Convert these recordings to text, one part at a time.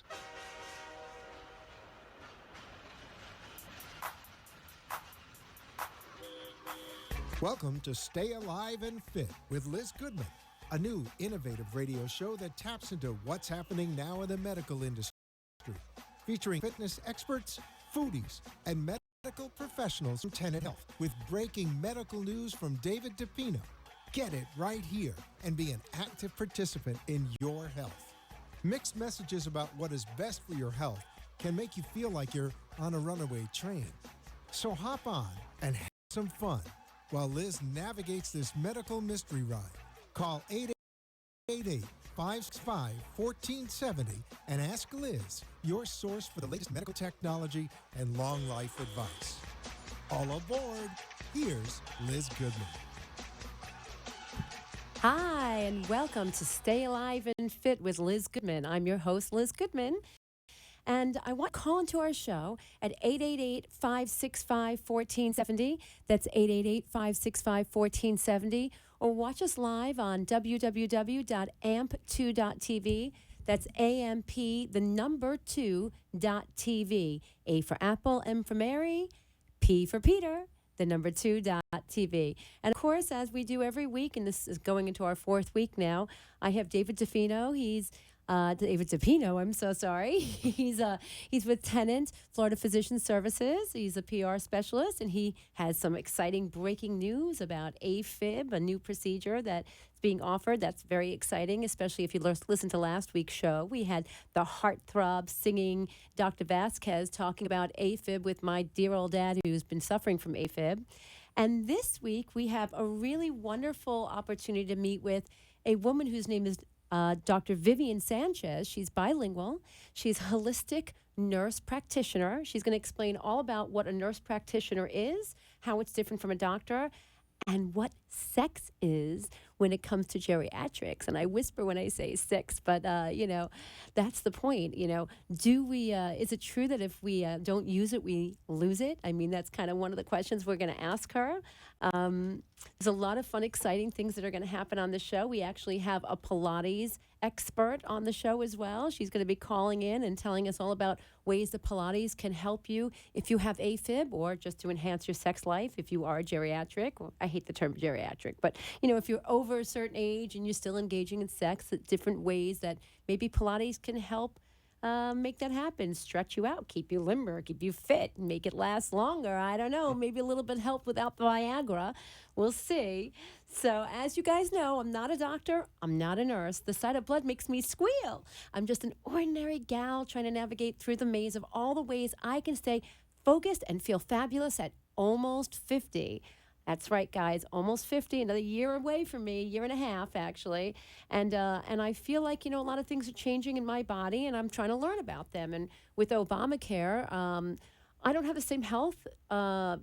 Liz. Welcome to Stay Alive and Fit with Liz Goodman, a new innovative radio show that taps into what's happening now in the medical industry, featuring fitness experts, foodies, and medical professionals from Tenet Health with breaking medical news from David DePino. Get it right here and be an active participant in your health. Mixed messages about what is best for your health can make you feel like you're on a runaway train. So hop on and have some fun while Liz navigates this medical mystery ride. Call 888-565-1470 and ask Liz, your source for the latest medical technology and long life advice. All aboard. Here's Liz Goodman. Hi, and welcome to Stay Alive and Fit with Liz Goodman. I'm your host, Liz Goodman. And I want to call into our show at 888-565-1470. That's 888-565-1470. Or watch us live on www.amp2.tv. That's AMP, the number 2.tv. A for Apple, M for Mary, P for Peter, the number 2.tv. And of course, as we do every week, and this is going into our fourth week now, I have David DePino. David DePino, I'm so sorry. He's with Tenet Florida Physician Services. He's a PR specialist, and he has some exciting breaking news about AFib, a new procedure that's being offered. That's very exciting, especially if you listen to last week's show. We had the heartthrob singing Dr. Vasquez talking about AFib with my dear old dad who's been suffering from AFib. And this week, we have a really wonderful opportunity to meet with a woman whose name is Dr. Vivian Sanchez. She's bilingual. She's a holistic nurse practitioner. She's going to explain all about what a nurse practitioner is, how it's different from a doctor, and what sex is when it comes to geriatrics. And I whisper when I say sex, but, that's the point. Is it true that if we don't use it, we lose it? I mean, that's kind of one of the questions we're going to ask her. There's a lot of fun, exciting things that are going to happen on the show. We actually have a Pilates expert on the show as well. She's going to be calling in and telling us all about ways that Pilates can help you if you have AFib or just to enhance your sex life if you are geriatric. Well, I hate the term geriatric, but if you're over a certain age and you're still engaging in sex, different ways that maybe Pilates can help make that happen, stretch you out, keep you limber, keep you fit, make it last longer. I don't know, maybe a little bit help without the Viagra. We'll see. So as you guys know, I'm not a doctor. I'm not a nurse. The sight of blood makes me squeal. I'm just an ordinary gal trying to navigate through the maze of all the ways I can stay focused and feel fabulous at almost 50. That's right, guys, almost 50, another year away from me, year and a half, actually. And I feel like, a lot of things are changing in my body, and I'm trying to learn about them. And with Obamacare, I don't have the same health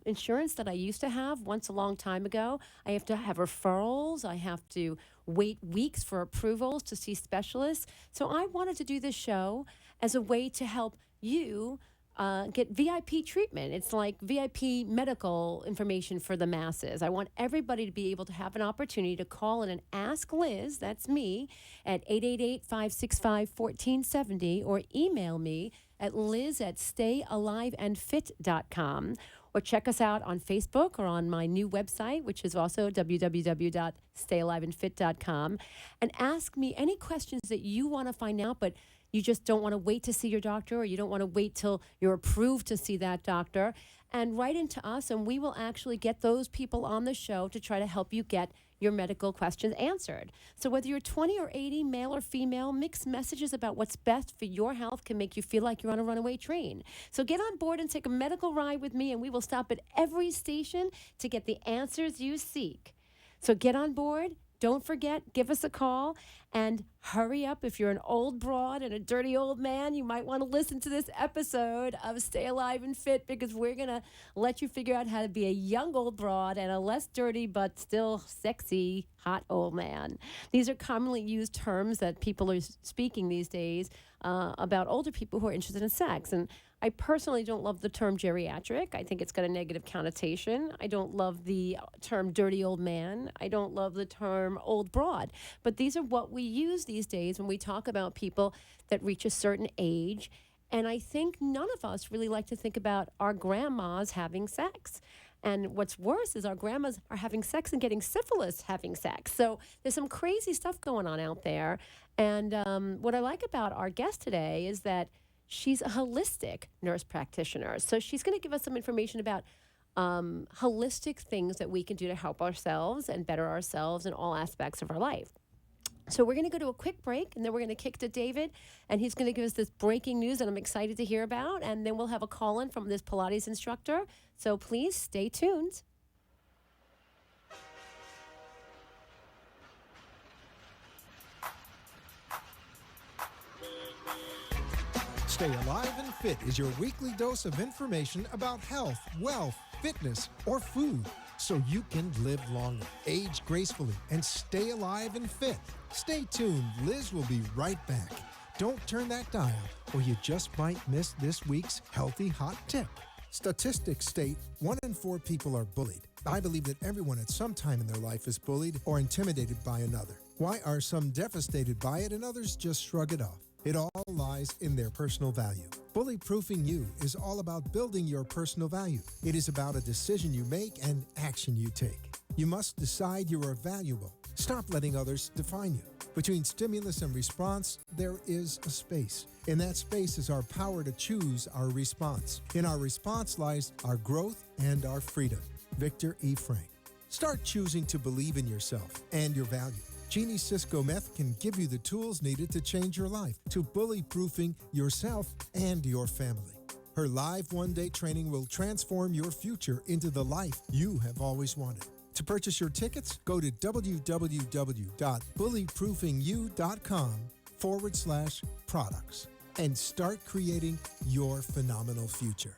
insurance that I used to have once a long time ago. I have to have referrals. I have to wait weeks for approvals to see specialists. So I wanted to do this show as a way to help you get VIP treatment. It's like VIP medical information for the masses. I want everybody to be able to have an opportunity to call in and ask Liz, that's me, at 888-565-1470 or email me at liz@stayaliveandfit.com or check us out on Facebook or on my new website, which is also www.stayaliveandfit.com, and ask me any questions that you want to find out, but you just don't want to wait to see your doctor, or you don't want to wait till you're approved to see that doctor, and write into us, and we will actually get those people on the show to try to help you get your medical questions answered. So whether you're 20 or 80, male or female, mixed messages about what's best for your health can make you feel like you're on a runaway train. So get on board and take a medical ride with me, and we will stop at every station to get the answers you seek. So get on board. Don't forget, give us a call, and hurry up. If you're an old broad and a dirty old man, you might want to listen to this episode of Stay Alive and Fit, because we're going to let you figure out how to be a young old broad and a less dirty but still sexy hot old man. These are commonly used terms that people are speaking these days about older people who are interested in sex. And I personally don't love the term geriatric. I think it's got a negative connotation. I don't love the term dirty old man. I don't love the term old broad. But these are what we use these days when we talk about people that reach a certain age. And I think none of us really like to think about our grandmas having sex. And what's worse is our grandmas are having sex and getting syphilis having sex. So there's some crazy stuff going on out there. And what I like about our guest today is that she's a holistic nurse practitioner. So she's going to give us some information about holistic things that we can do to help ourselves and better ourselves in all aspects of our life. So we're going to go to a quick break, and then we're going to kick to David, and he's going to give us this breaking news that I'm excited to hear about, and then we'll have a call-in from this Pilates instructor. So please stay tuned. Stay Alive and Fit is your weekly dose of information about health, wealth, fitness, or food, so you can live longer, age gracefully, and stay alive and fit. Stay tuned. Liz will be right back. Don't turn that dial, or you just might miss this week's healthy hot tip. Statistics state 1 in 4 people are bullied. I believe that everyone at some time in their life is bullied or intimidated by another. Why are some devastated by it and others just shrug it off? It all lies in their personal value. Bully-proofing you is all about building your personal value. It is about a decision you make and action you take. You must decide you are valuable. Stop letting others define you. Between stimulus and response, there is a space. In that space is our power to choose our response. In our response lies our growth and our freedom. Victor E. Frank. Start choosing to believe in yourself and your value. Jeannie Cisco Meth can give you the tools needed to change your life, to bully-proofing yourself and your family. Her live one-day training will transform your future into the life you have always wanted. To purchase your tickets, go to www.bullyproofingyou.com/products and start creating your phenomenal future.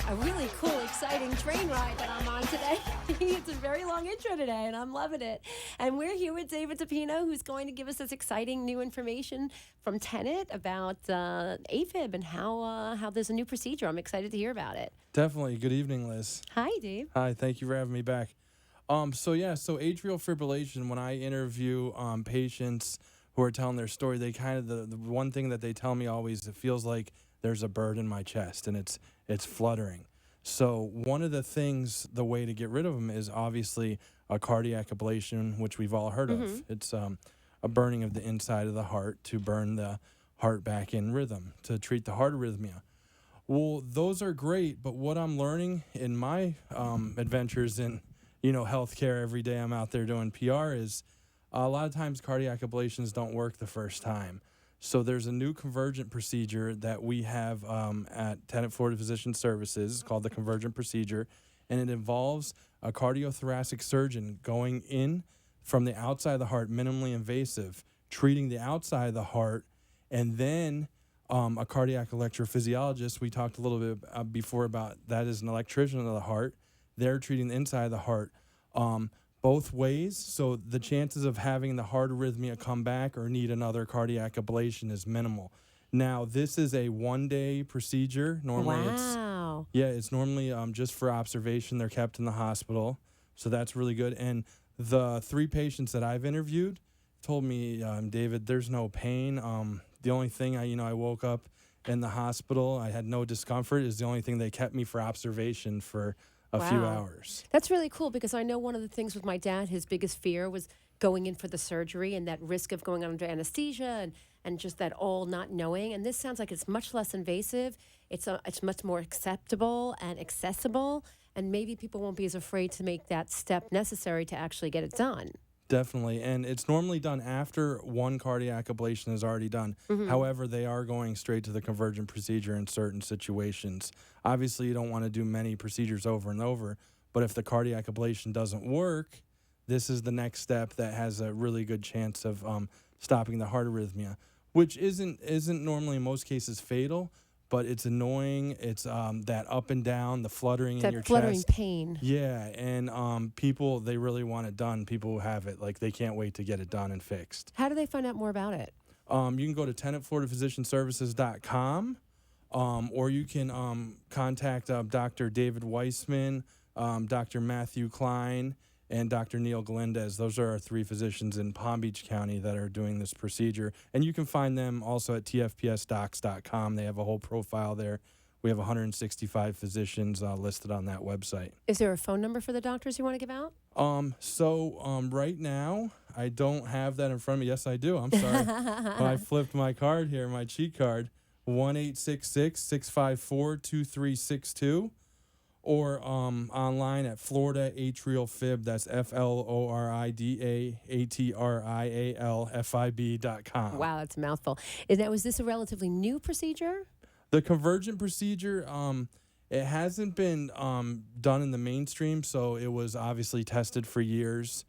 A really cool, exciting train ride that I'm on today. It's a very long intro today, and I'm loving it. And we're here with David Tapino, who's going to give us this exciting new information from Tenet about AFib and how there's a new procedure. I'm excited to hear about it. Definitely. Good evening, Liz. Hi, Dave. Hi. Thank you for having me back. So atrial fibrillation, when I interview patients who are telling their story, they kind of, the one thing that they tell me always, it feels like there's a bird in my chest and it's fluttering. So one of the things, the way to get rid of them is obviously a cardiac ablation, which we've all heard of. It's a burning of the inside of the heart to burn the heart back in rhythm, to treat the heart arrhythmia. Well, those are great, but what I'm learning in my adventures in, healthcare every day I'm out there doing PR is a lot of times cardiac ablations don't work the first time. So there's a new convergent procedure that we have at Tenet Florida Physician Services. It's called the convergent procedure, and it involves a cardiothoracic surgeon going in from the outside of the heart, minimally invasive, treating the outside of the heart, and then a cardiac electrophysiologist. We talked a little bit before about that is an electrician of the heart. They're treating the inside of the heart. Both ways, so the chances of having the heart arrhythmia come back or need another cardiac ablation is minimal. Now, this is a one-day procedure. Normally, it's normally just for observation. They're kept in the hospital, so that's really good. And the 3 patients that I've interviewed told me, David, there's no pain. The only thing I woke up in the hospital. I had no discomfort. Is the only thing they kept me for observation for a few hours. That's really cool because I know one of the things with my dad, his biggest fear was going in for the surgery and that risk of going under anesthesia and just that all not knowing. And this sounds like it's much less invasive. It's much more acceptable and accessible. And maybe people won't be as afraid to make that step necessary to actually get it done. Definitely. And it's normally done after one cardiac ablation is already done. However, they are going straight to the convergent procedure in certain situations. Obviously, you don't want to do many procedures over and over, but if the cardiac ablation doesn't work, this is the next step that has a really good chance of stopping the heart arrhythmia, which isn't normally in most cases fatal, but it's annoying. It's that up and down, the fluttering in your That fluttering chest. pain. Yeah, and people, they really want it done. People who have it, like, they can't wait to get it done and fixed. How do they find out more about it? You can go to tenantfloridaphysicianservices.com, or you can contact Dr. David Weissman, Dr. Matthew Klein, and Dr. Neil Galindez. Those are our 3 physicians in Palm Beach County that are doing this procedure. And you can find them also at tfpsdocs.com. They have a whole profile there. We have 165 physicians listed on that website. Is there a phone number for the doctors you want to give out? Right now, I don't have that in front of me. Yes, I do. I'm sorry. I flipped my card here, my cheat card. 1-866-654-2362. Or online at Florida Atrial Fib. That's FloridaAtrialFib.com. Wow, that's a mouthful. Was this a relatively new procedure? The convergent procedure, it hasn't been done in the mainstream, so it was obviously tested for years.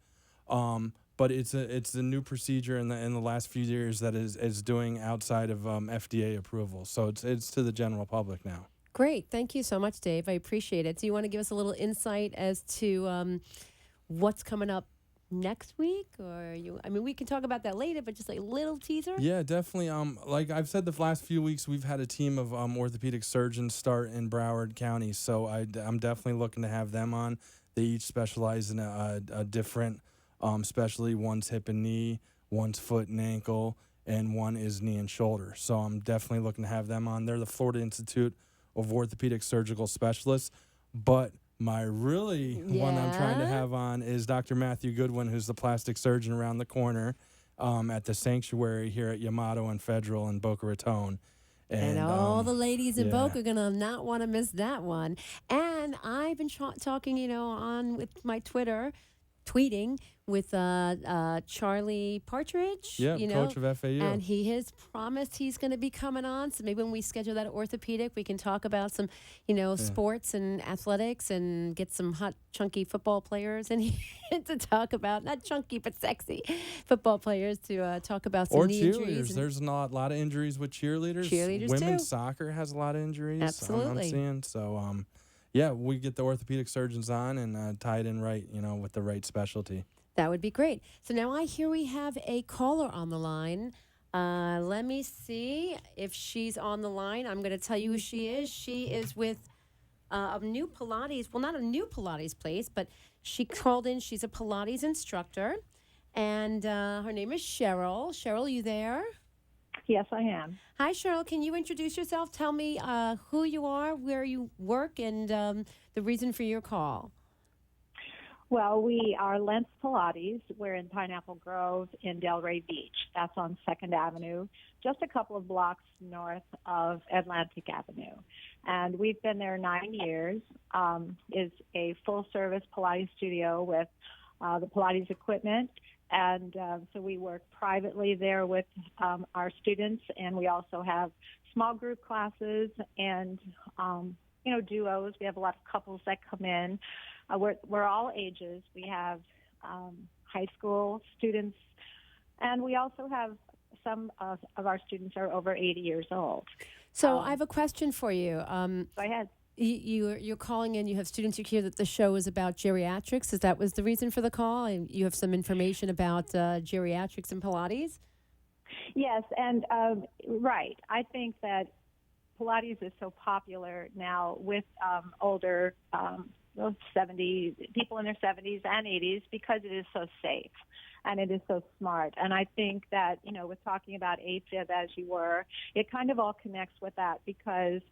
But it's a new procedure in the last few years that is doing outside of FDA approval. So it's to the general public now. Great. Thank you so much, Dave. I appreciate it. Do you want to give us a little insight as to what's coming up next week? We can talk about that later, but just like a little teaser? Yeah, definitely. Like I've said, the last few weeks, we've had a team of orthopedic surgeons start in Broward County. So I'm definitely looking to have them on. They each specialize in a different specialty. One's hip and knee, one's foot and ankle, and one is knee and shoulder. So I'm definitely looking to have them on. They're the Florida Institute of Orthopedic Surgical Specialists. But my one I'm trying to have on is Dr. Matthew Goodman, who's the plastic surgeon around the corner at the sanctuary here at Yamato and Federal in Boca Raton. And all the ladies in Boca are going to not want to miss that one. And I've been talking, on with my Twitter, tweeting with Charlie Partridge, coach of FAU. And he has promised he's going to be coming on. So maybe when we schedule that orthopedic, we can talk about some, sports and athletics and get some hot, chunky football players and to talk about, not chunky, but sexy football players to talk about some knee injuries. There's a lot of injuries with cheerleaders. Women's soccer has a lot of injuries. Absolutely. I'm seeing. So, we get the orthopedic surgeons on and tie it in right, with the right specialty. That would be great. So now I hear we have a caller on the line. Let me see if she's on the line. I'm going to tell you who she is. She is with a new Pilates, well, not a new Pilates place, but she called in. She's a Pilates instructor, and her name is Cheryl. Cheryl, you there? Yes, I am. Hi, Cheryl. Can you introduce yourself? Tell me who you are, where you work, and the reason for your call. Well, we are Lentz Pilates. We're in Pineapple Grove in Delray Beach. That's on 2nd Avenue, just a couple of blocks north of Atlantic Avenue. And we've been there 9 years. It's a full-service Pilates studio with the Pilates equipment. And so we work privately there with our students, and we also have small group classes and, duos. We have a lot of couples that come in. We're all ages. We have high school students, and we also have some of our students are over 80 years old. So I have a question for you. Go ahead. You're calling in. You have students. You hear that the show is about geriatrics. That was the reason for the call? And you have some information about geriatrics and Pilates? Yes, and right. I think that Pilates is so popular now with older 70 people in their 70s and 80s because it is so safe and it is so smart. And I think that, with talking about AFib as you were, it kind of all connects with that because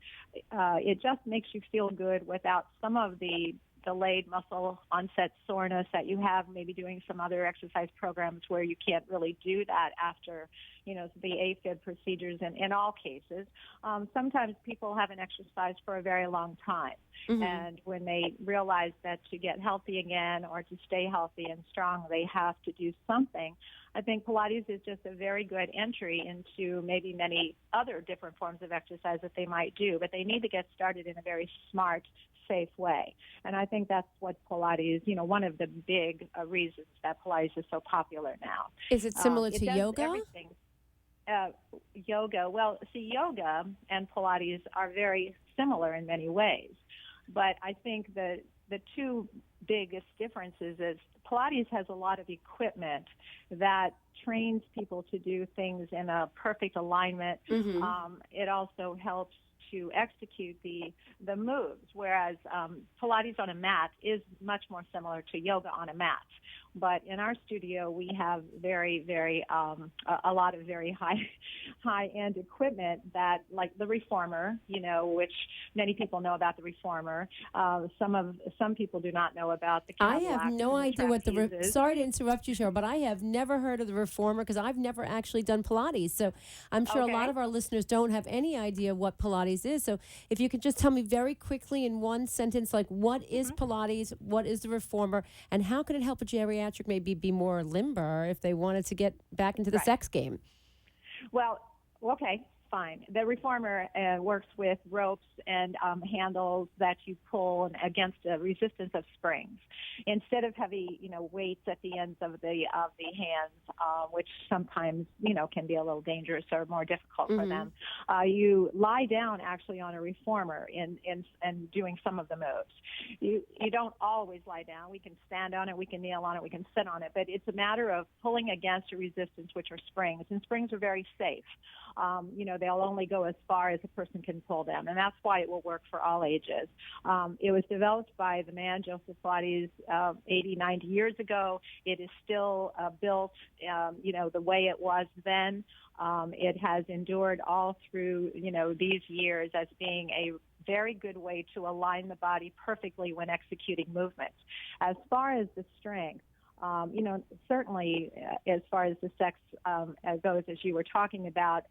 it just makes you feel good without some of the delayed muscle onset soreness that you have maybe doing some other exercise programs where you can't really do that after, the AFib procedures in all cases. Sometimes people haven't exercised for a very long time. Mm-hmm. And when they realize that to get healthy again or to stay healthy and strong, they have to do something. I think Pilates is just a very good entry into maybe many other different forms of exercise that they might do, but they need to get started in a very smart, safe way. And I think that's what Pilates, one of the big reasons that Pilates is so popular now. Is it similar It to does yoga? everything. Yoga, well, see, yoga and Pilates are very similar in many ways. But I think the two biggest differences is Pilates has a lot of equipment that trains people to do things in a perfect alignment. It also helps to execute the moves, whereas Pilates on a mat is much more similar to yoga on a mat. But in our studio, we have very, very a lot of very high-end equipment that, like the reformer, which many people know about the reformer. Some people do not know about the I Cadillac have no and idea what the. trapezes. Sorry to interrupt you, Cheryl, but I have never heard of the reformer because I've never actually done Pilates. So I'm sure a lot Okay. of our listeners don't have any idea what Pilates is. So if you could just tell me very quickly in one sentence, like what is Pilates, what is the reformer, and how can it help a geriatric maybe be more limber if they wanted to get back into the Right. sex game? Well, okay, fine. The reformer works with ropes and handles that you pull against the resistance of springs. Instead of heavy, weights at the ends of the hands, which sometimes, can be a little dangerous or more difficult for them, you lie down actually on a reformer in doing some of the moves. You don't always lie down. We can stand on it, we can kneel on it, we can sit on it, but it's a matter of pulling against a resistance, which are springs, and springs are very safe. They'll only go as far as a person can pull them, and that's why it will work for all ages. It was developed by the man, Joseph Pilates, 80, 90 years ago. It is still built, the way it was then. It has endured all through, these years as being a very good way to align the body perfectly when executing movements. As far as the strength, certainly as far as the sex goes, as you were talking about,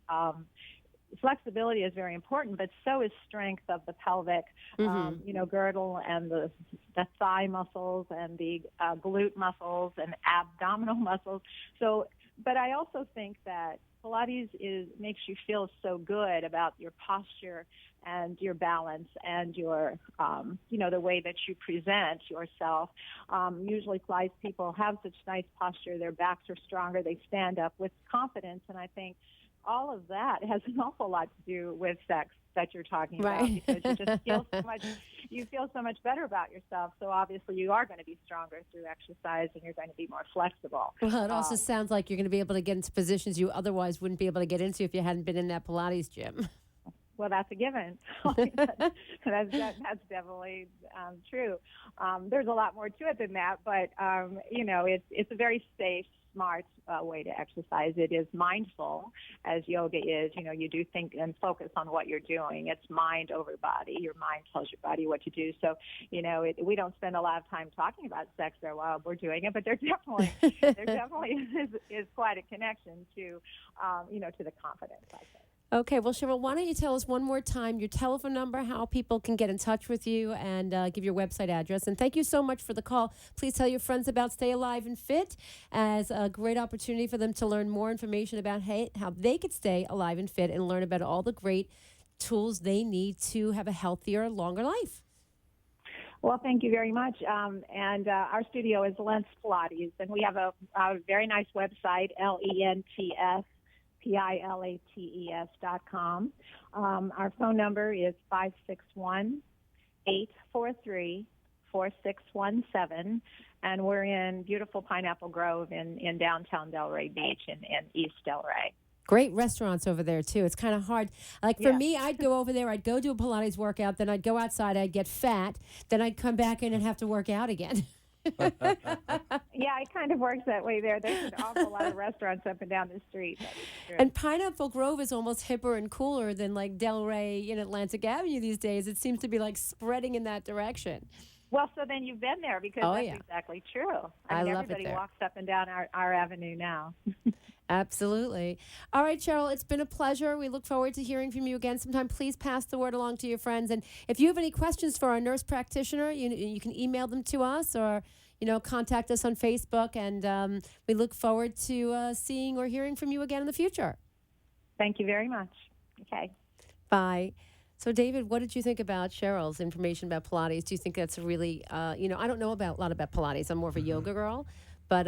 flexibility is very important, but so is strength of the pelvic, girdle and the thigh muscles and the glute muscles and abdominal muscles. So, but I also think that Pilates makes you feel so good about your posture and your balance and your, the way that you present yourself. Usually Pilates people have such nice posture. Their backs are stronger. They stand up with confidence. And I think all of that has an awful lot to do with sex that you're talking about, because you just feel so much better about yourself. So obviously you are going to be stronger through exercise, and you're going to be more flexible. Well, it also sounds like you're going to be able to get into positions you otherwise wouldn't be able to get into if you hadn't been in that Pilates gym. Well, that's a given. that's definitely true. There's a lot more to it than that, but it's a very safe, smart way to exercise. It is mindful, as yoga is. You do think and focus on what you're doing. It's mind over body. Your mind tells your body what to do. So, we don't spend a lot of time talking about sex there while we're doing it, but there definitely is quite a connection to, to the confidence, I think. Okay, well, Cheryl, why don't you tell us one more time your telephone number, how people can get in touch with you, and give your website address. And thank you so much for the call. Please tell your friends about Stay Alive and Fit as a great opportunity for them to learn more information about how they could stay alive and fit and learn about all the great tools they need to have a healthier, longer life. Well, thank you very much. And our studio is Lentz Pilates, and we have a very nice website, LENTSPILATES.com. Our phone number is 561-843-4617, and we're in beautiful Pineapple Grove in downtown Delray Beach in East Delray. Great restaurants over there, too. It's kind of hard. Like, for me, I'd go over there, I'd go do a Pilates workout, then I'd go outside, I'd get fat, then I'd come back in and have to work out again. Yeah, it kind of works that way there. There's an awful lot of restaurants up and down the street. And Pineapple Grove is almost hipper and cooler than like Delray in Atlantic Avenue these days. It seems to be like spreading in that direction. Well, so then you've been there, because that's exactly true. I love everybody it there. walks up and down our avenue now. Absolutely. All right, Cheryl, it's been a pleasure. We look forward to hearing from you again sometime. Please pass the word along to your friends. And if you have any questions for our nurse practitioner, you can email them to us or contact us on Facebook, and we look forward to seeing or hearing from you again in the future. Thank you very much. Okay. Bye. So, David, what did you think about Cheryl's information about Pilates? Do you think that's really, I don't know about a lot about Pilates. I'm more of a yoga girl, but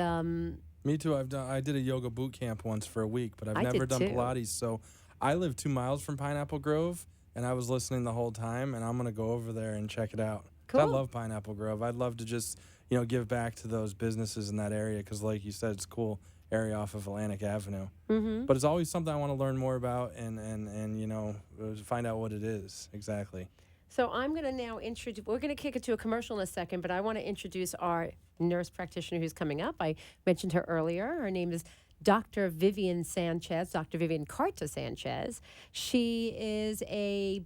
Me too. I did a yoga boot camp once for a week, but I've I never did done too. Pilates. So I live 2 miles from Pineapple Grove, and I was listening the whole time, and I'm gonna go over there and check it out. 'Cause I Cool. love Pineapple Grove. I'd love to just give back to those businesses in that area because, like you said, it's a cool area off of Atlantic Avenue. Mm-hmm. But it's always something I want to learn more about and find out what it is exactly. So I'm going to now introduce, we're going to kick it to a commercial in a second, but I want to introduce our nurse practitioner who's coming up. I mentioned her earlier. Her name is Dr. Vivian Sanchez, Dr. Vivian Carta Sanchez. She is her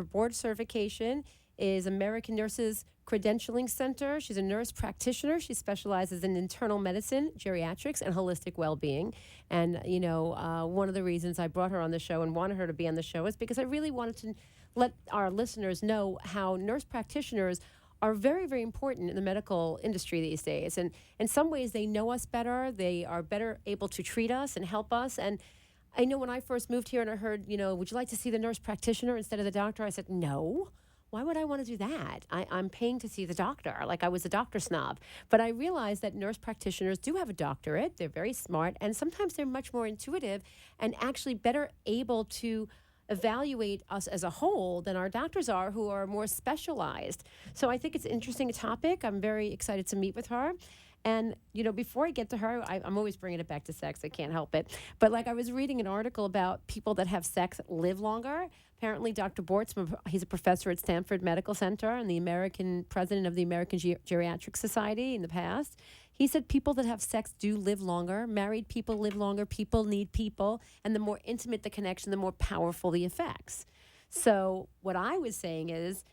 board certification is American Nurses Credentialing Center. She's a nurse practitioner. She specializes in internal medicine, geriatrics, and holistic well-being. And, one of the reasons I brought her on the show and wanted her to be on the show is because I really wanted to let our listeners know how nurse practitioners are very, very important in the medical industry these days. And in some ways, they know us better. They are better able to treat us and help us. And I know when I first moved here and I heard, would you like to see the nurse practitioner instead of the doctor? I said, no. Why would I want to do that? I'm paying to see the doctor. Like I was a doctor snob. But I realized that nurse practitioners do have a doctorate. They're very smart. And sometimes they're much more intuitive and actually better able to evaluate us as a whole than our doctors are, who are more specialized. So I think it's an interesting topic. I'm very excited to meet with her. And, before I get to her, I'm always bringing it back to sex. I can't help it. But like I was reading an article about people that have sex live longer. Apparently, Dr. Bortzman, he's a professor at Stanford Medical Center and the American president of the American Geriatric Society in the past. He said people that have sex do live longer. Married people live longer. People need people. And the more intimate the connection, the more powerful the effects. So what I was saying is,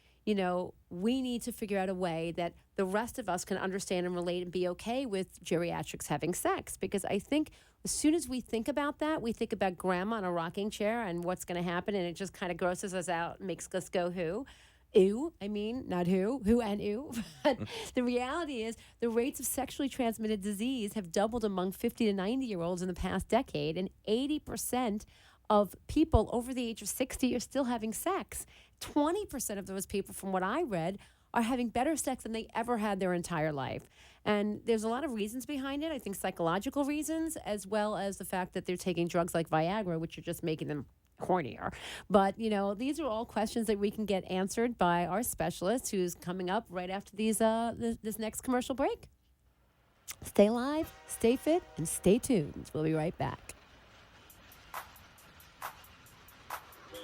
we need to figure out a way that the rest of us can understand and relate and be okay with geriatrics having sex. Because I think as soon as we think about that, we think about grandma in a rocking chair and what's going to happen. And it just kind of grosses us out, makes us go, who? Ew, I mean, not who and ew. But the reality is the rates of sexually transmitted disease have doubled among 50 to 90-year-olds in the past decade. And 80% of people over the age of 60 are still having sex. 20% of those people, from what I read, are having better sex than they ever had their entire life. And there's a lot of reasons behind it. I think psychological reasons, as well as the fact that they're taking drugs like Viagra, which are just making them hornier. But, these are all questions that we can get answered by our specialist, who's coming up right after this next commercial break. Stay alive, stay fit, and stay tuned. We'll be right back.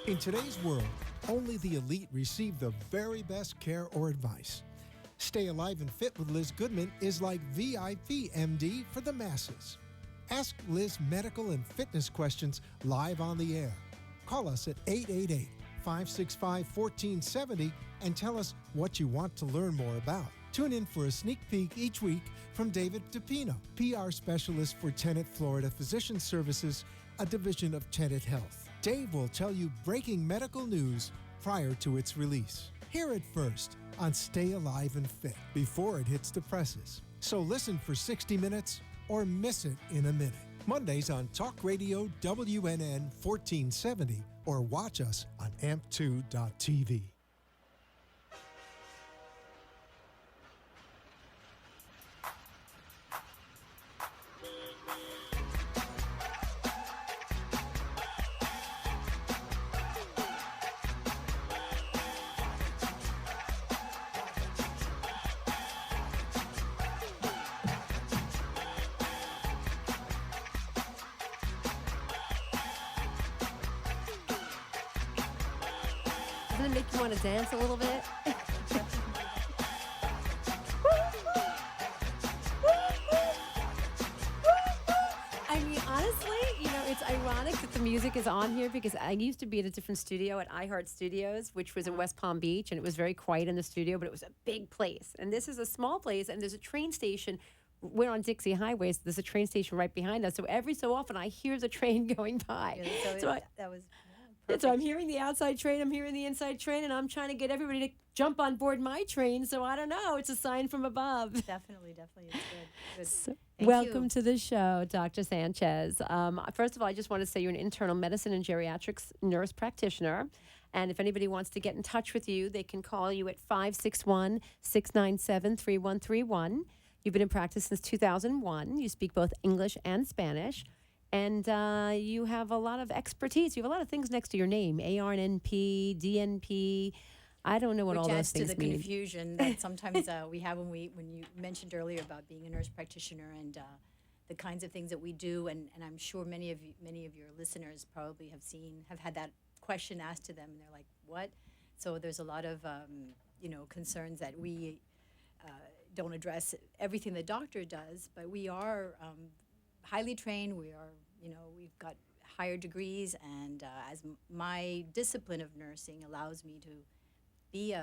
In today's world, only the elite receive the very best care or advice. Stay Alive and Fit with Liz Goodman is like VIP MD for the masses. Ask Liz medical and fitness questions live on the air. Call us at 888-565-1470 and tell us what you want to learn more about. Tune in for a sneak peek each week from David DePino, PR specialist for Tenet Florida Physician Services, a division of Tenet Health. Dave will tell you breaking medical news prior to its release. Hear it first on Stay Alive and Fit before it hits the presses. So listen for 60 minutes or miss it in a minute. Mondays on Talk Radio WNN 1470 or watch us on amp2.tv. Doesn't it make you want to dance a little bit? I mean, honestly, it's ironic that the music is on here because I used to be at a different studio at iHeart Studios, which was in West Palm Beach, and it was very quiet in the studio, but it was a big place. And this is a small place, and there's a train station. We're on Dixie Highway, so there's a train station right behind us. So every so often, I hear the train going by. Yeah, that was And so I'm hearing the outside train, I'm hearing the inside train, and I'm trying to get everybody to jump on board my train. So I don't know. It's a sign from above. definitely. It's good. Good. So, Thank welcome you. to the show, Dr. Sanchez. First of all, I just want to say you're an internal medicine and geriatrics nurse practitioner. And if anybody wants to get in touch with you, they can call you at 561-697-3131. You've been in practice since 2001. You speak both English and Spanish. And you have a lot of expertise. You have a lot of things next to your name: ARNP, DNP. I don't know what Which all those adds to things the mean. confusion that sometimes we have when you mentioned earlier about being a nurse practitioner and the kinds of things that we do, and I'm sure many of your listeners probably have had that question asked to them, and they're like, "What?" So there's a lot of concerns that we don't address everything the doctor does, but we are highly trained. We are, we've got higher degrees, and my discipline of nursing allows me to be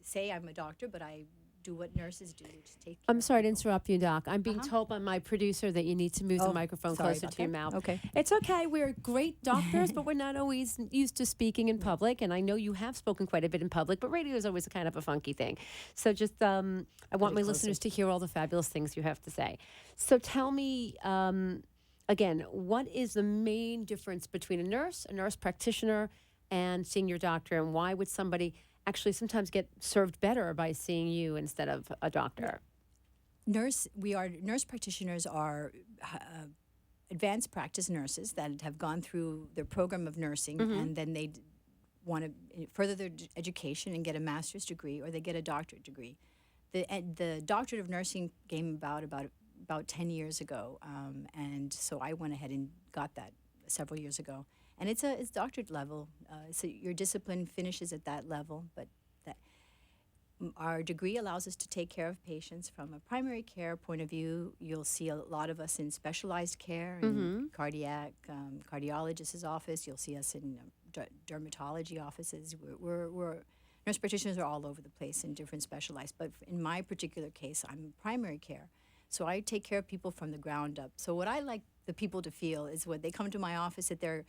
say I'm a doctor, but I do what nurses do to take care I'm of sorry to people. interrupt you, Doc. I'm being told by my producer that you need to move the Oh, microphone sorry closer about to your that. mouth. Okay. It's okay. We're great doctors, but we're not always used to speaking in public. And I know you have spoken quite a bit in public, but radio is always kind of a funky thing. So just, I want my listeners to hear all the fabulous things you have to say. So tell me, again, what is the main difference between a nurse practitioner, and seeing your doctor? And why would somebody actually sometimes get served better by seeing you instead of a doctor? Nurse practitioners are advanced practice nurses that have gone through their program of nursing, and then they want to further their education and get a master's degree, or they get a doctorate degree. The doctorate of nursing came about 10 years ago, and so I went ahead and got that several years ago. And it's doctorate level, so your discipline finishes at that level, but our degree allows us to take care of patients from a primary care point of view. You'll see a lot of us in specialized care, in cardiac, cardiologist's office. You'll see us in dermatology offices. We're nurse practitioners are all over the place in different specialized. But in my particular case, I'm primary care. So I take care of people from the ground up. So what I like the people to feel is when they come to my office that they're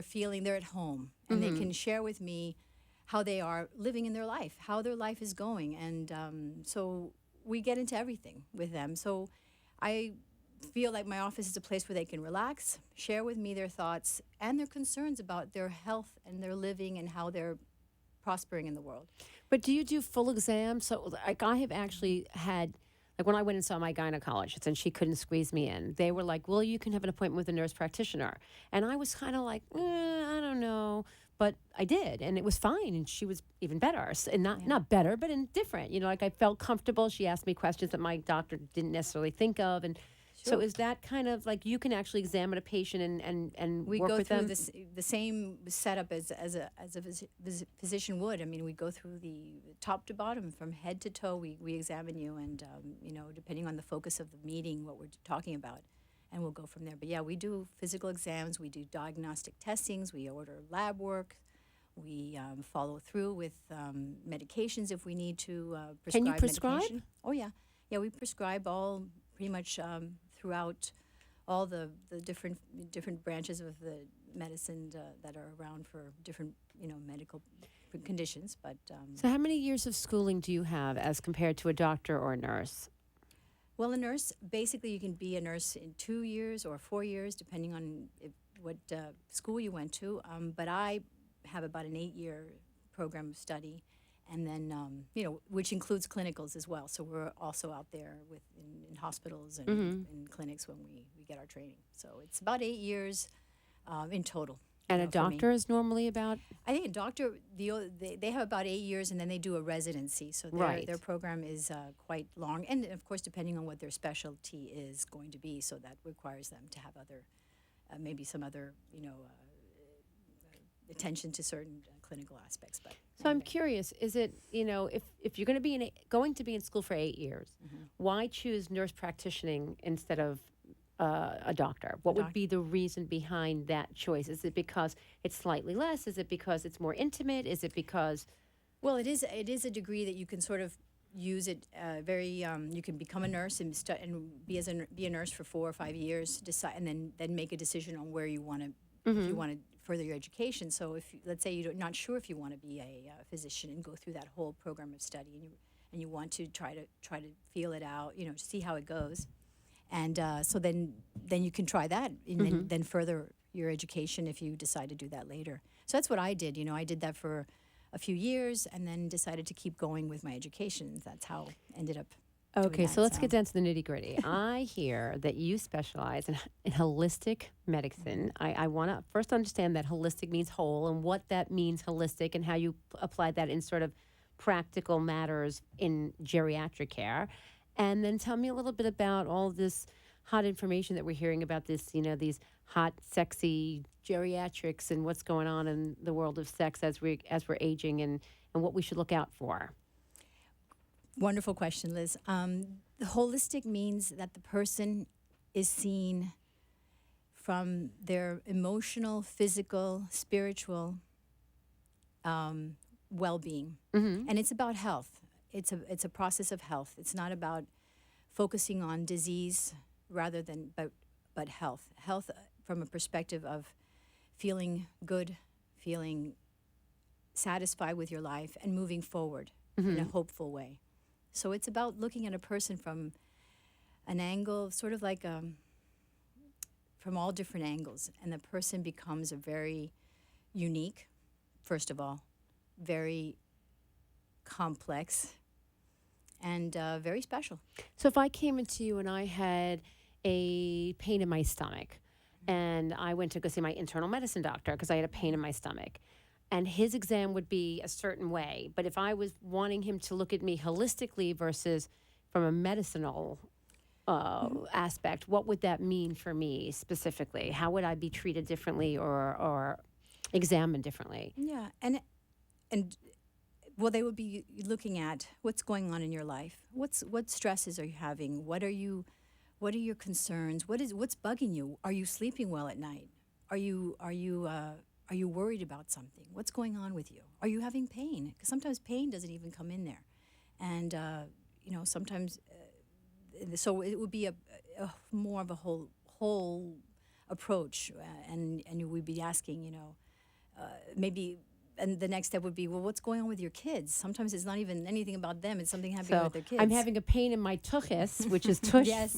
feeling they're at home, and they can share with me how they are living in their life, how their life is going. And so we get into everything with them. So I feel like my office is a place where they can relax, share with me their thoughts and their concerns about their health and their living and how they're prospering in the world. But do you do full exams? So, like, I have actually had, like, when I went and saw my gynecologist and she couldn't squeeze me in, they were like, well, you can have an appointment with a nurse practitioner. And I was kind of like, I don't know. But I did, and it was fine, and she was even better. And not better, but different. Like, I felt comfortable. She asked me questions that my doctor didn't necessarily think of. And so is that kind of like you can actually examine a patient and we work go with through them? the same setup as a physician would. I mean, we go through the top to bottom, from head to toe. We examine you, and depending on the focus of the meeting, what we're talking about, and we'll go from there. But yeah, we do physical exams, we do diagnostic testings, we order lab work, we follow through with medications if we need to prescribe. Can you prescribe? Medication. Oh yeah, we prescribe all pretty much throughout all the different branches of the medicine that are around for different medical conditions. But So how many years of schooling do you have as compared to a doctor or a nurse? well, a nurse, basically you can be a nurse in 2 years or 4 years, depending on what school you went to. But I have about an 8-year program of study, and then, which includes clinicals as well. So we're also out there in hospitals and in clinics when we get our training. So it's about 8 years in total. And a for me. doctor is normally about? I think a doctor, they have about 8 years, and then they do a residency. So their program is quite long. And, of course, depending on what their specialty is going to be. So that requires them to have other, maybe some other, attention to certain clinical aspects. But So I'm curious, is it, if you're going to be in school for 8 years, why choose nurse practicing instead of a doctor? What would be the reason behind that choice? Is it because it's slightly less? Is it because it's more intimate? Is it because? Well, it is a degree that you can sort of use it you can become a nurse and be a nurse for 4 or 5 years, decide, and then make a decision on where you want to, if you want to further your education. So if, let's say you're not sure if you want to be a physician and go through that whole program of study, and you want to try to feel it out, see how it goes. And so then you can try that, and then further, your education if you decide to do that later. So that's what I did. I did that for a few years and then decided to keep going with my education. That's how I ended up doing Okay, that, so let's get down to the nitty gritty. I hear that you specialize in holistic medicine. I want to first understand that holistic means whole and what that means holistic and how you apply that in sort of practical matters in geriatric care. And then tell me a little bit about all this hot information that we're hearing about this, these hot, sexy geriatrics and what's going on in the world of sex as we're aging and what we should look out for. Wonderful question, Liz. The holistic means that the person is seen from their emotional, physical, spiritual well-being, and it's about health. It's a process of health. It's not about focusing on disease rather than but health. Health from a perspective of feeling good, feeling satisfied with your life, and moving forward in a hopeful way. So it's about looking at a person from an angle, sort of like from all different angles. And the person becomes a very unique, first of all, very complex, and very special. So if I came into you and I had a pain in my stomach, and I went to go see my internal medicine doctor because I had a pain in my stomach, and his exam would be a certain way. But if I was wanting him to look at me holistically versus from a medicinal aspect, what would that mean for me specifically? How would I be treated differently or examined differently? Yeah, and well, they would be looking at what's going on in your life. What stresses are you having? What are your concerns? What's bugging you? Are you sleeping well at night? Are you worried about something? What's going on with you? Are you having pain? Because sometimes pain doesn't even come in there, and sometimes. So it would be a more of a whole approach, and we'd be asking, maybe. And the next step would be, well, what's going on with your kids? Sometimes it's not even anything about them; it's something happening with their kids. I'm having a pain in my tuchus, which is tush, Yes.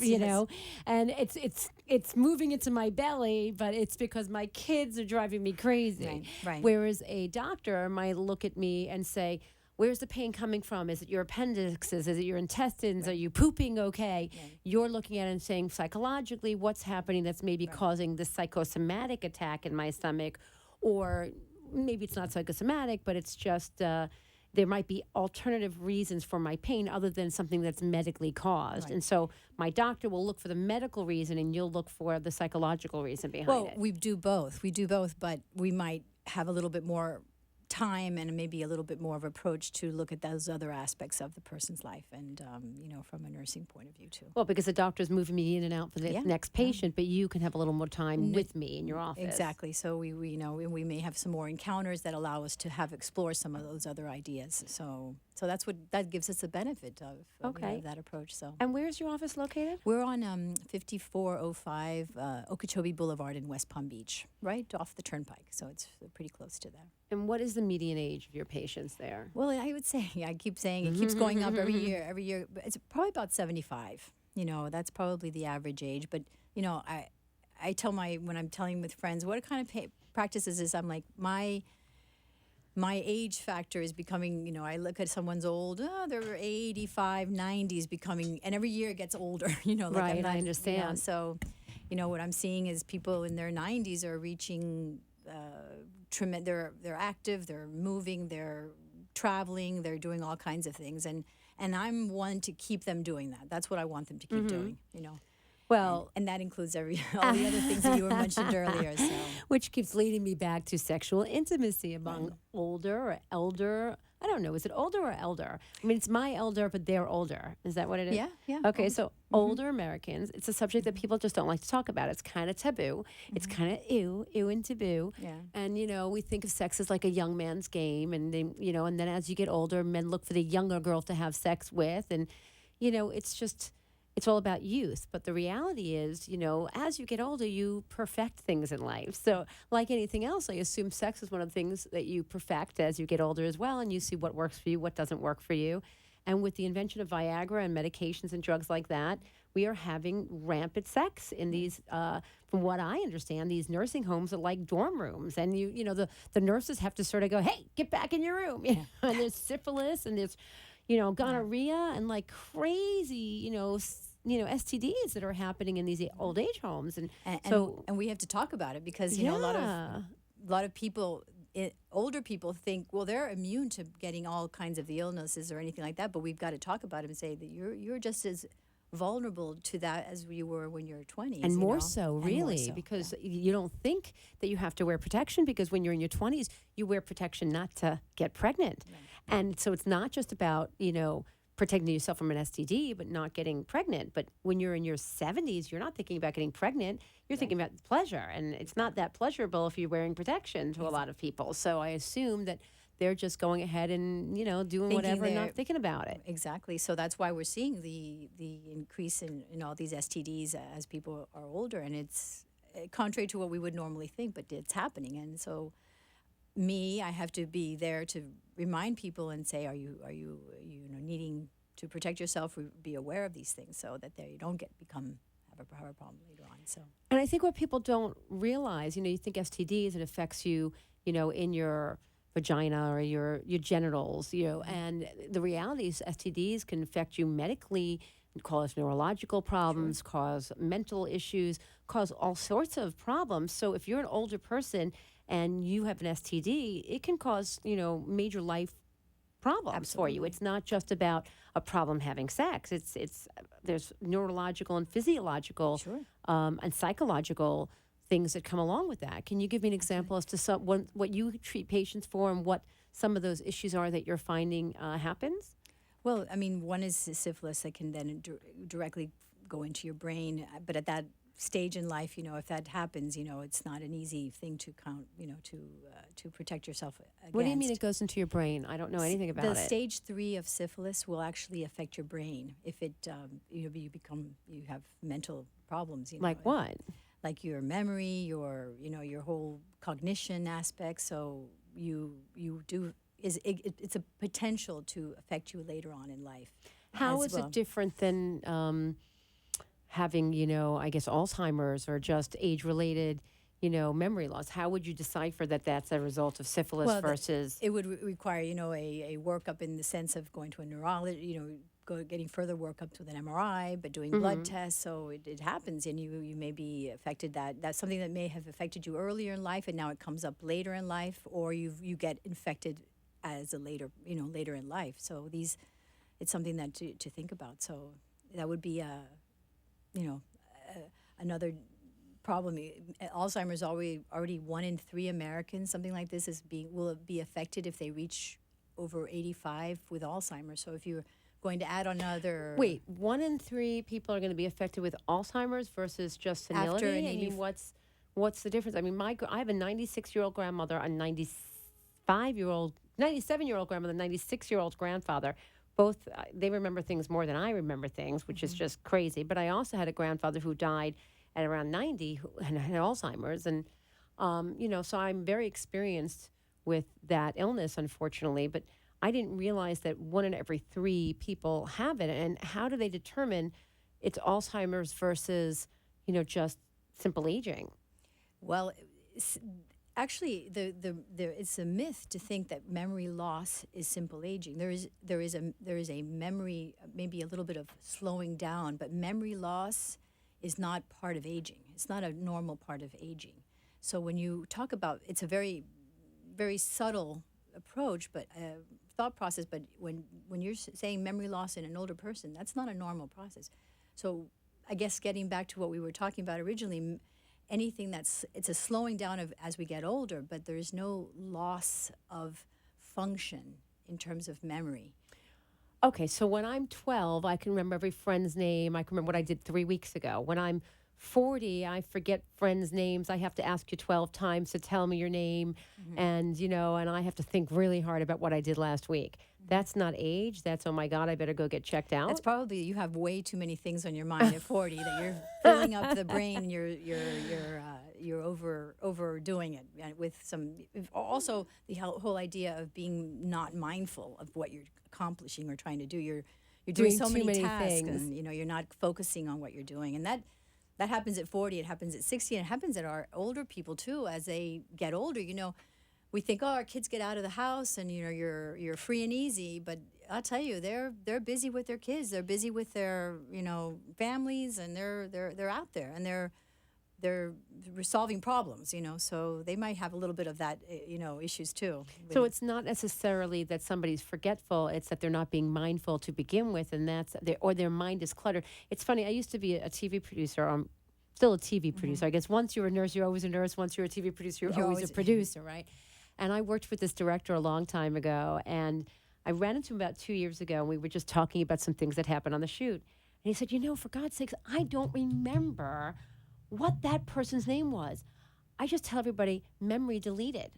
and it's moving into my belly, but it's because my kids are driving me crazy. Right. Whereas a doctor might look at me and say, where's the pain coming from? Is it your appendixes? Is it your intestines? Right. Are you pooping okay? Right. You're looking at it and saying psychologically what's happening that's maybe causing this psychosomatic attack in my stomach, or maybe it's not psychosomatic, but it's just there might be alternative reasons for my pain other than something that's medically caused. Right. And so my doctor will look for the medical reason and you'll look for the psychological reason behind Well, it. we do both, but we might have a little bit more time and maybe a little bit more of approach to look at those other aspects of the person's life, and from a nursing point of view too. Well, because the doctor's moving me in and out for the Yeah, next patient, but you can have a little more time with me in your office. Exactly. So we may have some more encounters that allow us to explore some of those other ideas. So that gives us the benefit of Okay. that approach. So. And where's your office located? We're on 5405 Okeechobee Boulevard in West Palm Beach, right off the turnpike. So it's pretty close to that. And what is the median age of your patients there? Well, I would say, I keep saying it keeps going up every year. Every year, but it's probably about 75. That's probably the average age. But I tell when I'm telling with friends, what kind of practices is, I'm like, my age factor is becoming, I look at someone's old, they're 85, 90s becoming, and every year it gets older, like Right, I'm not, I understand. So, what I'm seeing is people in their 90s are reaching, they're active, they're moving, they're traveling, they're doing all kinds of things. And I'm one to keep them doing that. That's what I want them to keep doing, Well, And that includes all the other things that you were mentioned earlier. So. which keeps leading me back to sexual intimacy among older or elder. I don't know. Is it older or elder? I mean, it's my elder, but they're older. Is that what it is? Yeah. Okay, so older Americans, it's a subject that people just don't like to talk about. It's kind of taboo. It's kind of ew and taboo. Yeah. And, we think of sex as like a young man's game. And, then, and then as you get older, men look for the younger girl to have sex with. And, it's all about youth. But the reality is, as you get older, you perfect things in life. So like anything else, I assume sex is one of the things that you perfect as you get older as well. And you see what works for you, what doesn't work for you. And with the invention of Viagra and medications and drugs like that, we are having rampant sex in these, from what I understand, these nursing homes are like dorm rooms. And the nurses have to sort of go, hey, get back in your room. And there's syphilis and there's, gonorrhea and like crazy, STDs that are happening in these old age homes. And we have to talk about it because, a lot of people, older people think, well, they're immune to getting all kinds of the illnesses or anything like that, but we've got to talk about it and say that you're just as vulnerable to that as you were when you're 20s. And more so, really, because you don't think that you have to wear protection because when you're in your 20s, you wear protection not to get pregnant. Right. And so it's not just about, protecting yourself from an STD, but not getting pregnant. But when you're in your 70s, you're not thinking about getting pregnant. You're thinking about pleasure. And it's not that pleasurable if you're wearing protection to a lot of people. So I assume that they're just going ahead and, doing whatever and not thinking about it. Exactly. So that's why we're seeing the increase in all these STDs as people are older. And it's contrary to what we would normally think, but it's happening. And so I have to be there to remind people and say, are you needing to protect yourself, be aware of these things so that you don't have a problem later on. So, and I think what people don't realize, you think STDs, it affects you, in your vagina or your genitals, and the reality is STDs can affect you medically, cause neurological problems, cause mental issues, cause all sorts of problems. So if you're an older person and you have an STD, it can cause, major life problems for you. It's not just about a problem having sex. There's neurological and physiological and psychological things that come along with that. Can you give me an example as to what you treat patients for and what some of those issues are that you're finding happens? Well, I mean, one is syphilis that can then directly go into your brain, but at that stage in life, if that happens, it's not an easy thing to count, to protect yourself against. What do you mean it goes into your brain? I don't know anything about it. The stage 3 of syphilis will actually affect your brain if it, you have mental problems. Like what? Like your memory, your whole cognition aspect. So it's a potential to affect you later on in life. How is it different than having, I guess, Alzheimer's or just age-related, memory loss? How would you decipher that that's a result of syphilis versus? It would require, a workup in the sense of going to a neurologist, getting further workup with an MRI, but doing blood tests. So it happens, and you may be affected. That's something that may have affected you earlier in life, and now it comes up later in life, or you get infected as a later in life. So it's something that to think about. So that would be another problem. Alzheimer's already 1 in 3 Americans, something like this, will be affected if they reach over 85 with Alzheimer's. So if you're going to add another... Wait, 1 in 3 people are going to be affected with Alzheimer's versus just senility? What's the difference? I mean, I have a 96-year-old grandmother, a 97-year-old grandmother, 96-year-old grandfather. Both, they remember things more than I remember things, which is just crazy. But I also had a grandfather who died at around 90 who had Alzheimer's. And, so I'm very experienced with that illness, unfortunately. But I didn't realize that 1 in every 3 people have it. And how do they determine it's Alzheimer's versus, just simple aging? Well, actually, it's a myth to think that memory loss is simple aging. There is a memory, maybe a little bit of slowing down, but memory loss is not part of aging. It's not a normal part of aging. So when you talk about, it's a very, very subtle approach, but thought process. But when you're saying memory loss in an older person, that's not a normal process. So I guess getting back to what we were talking about originally. Anything it's a slowing down of as we get older, but there's no loss of function in terms of memory. Okay, so when I'm 12, I can remember every friend's name. I can remember what I did 3 weeks ago. When I'm 40, I forget friends' names. I have to ask you 12 times to tell me your name. And, and I have to think really hard about what I did last week. That's not age. That's, oh my God, I better go get checked out. That's probably you have way too many things on your mind at 40 that you're filling up the brain. And you're overdoing it with some. Also, the whole idea of being not mindful of what you're accomplishing or trying to do. You're doing so too many many tasks, things. and you're not focusing on what you're doing, and that happens at 40. It happens at 60, and it happens at our older people too. As they get older, we think, oh, our kids get out of the house and you're free and easy, but I'll tell you, they're busy with their kids, they're busy with their families, and they're out there and they're solving problems, so they might have a little bit of that issues too. So it's not necessarily that somebody's forgetful, it's that they're not being mindful to begin with, and or their mind is cluttered. It's funny, I used to be a TV producer. Still a TV producer. I guess once you're a nurse, you're always a nurse. Once you're a TV producer, you're always a producer, right? And I worked with this director a long time ago, and I ran into him about 2 years ago, and we were just talking about some things that happened on the shoot. And he said, for God's sakes, I don't remember what that person's name was. I just tell everybody, memory deleted.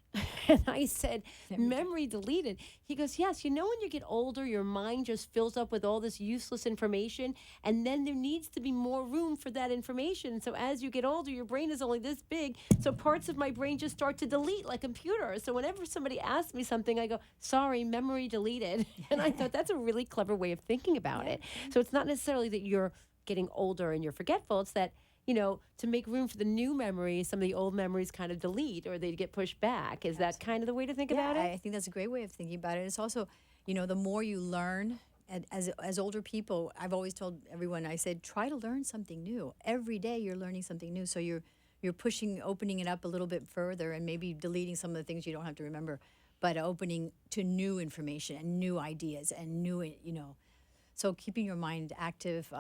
And I said, memory deleted. He goes, yes, when you get older, your mind just fills up with all this useless information, and then there needs to be more room for that information. So as you get older, your brain is only this big, so parts of my brain just start to delete like a computer. So whenever somebody asks me something, I go, sorry, memory deleted. And I thought that's a really clever way of thinking about it. So it's not necessarily that you're getting older and you're forgetful. It's that to make room for the new memories, some of the old memories kind of delete or they get pushed back. Is that kind of the way to think about it? I think that's a great way of thinking about it. It's also, the more you learn, as older people, I've always told everyone, I said, try to learn something new. Every day you're learning something new. So you're opening it up a little bit further and maybe deleting some of the things you don't have to remember, but opening to new information and new ideas and new, So keeping your mind active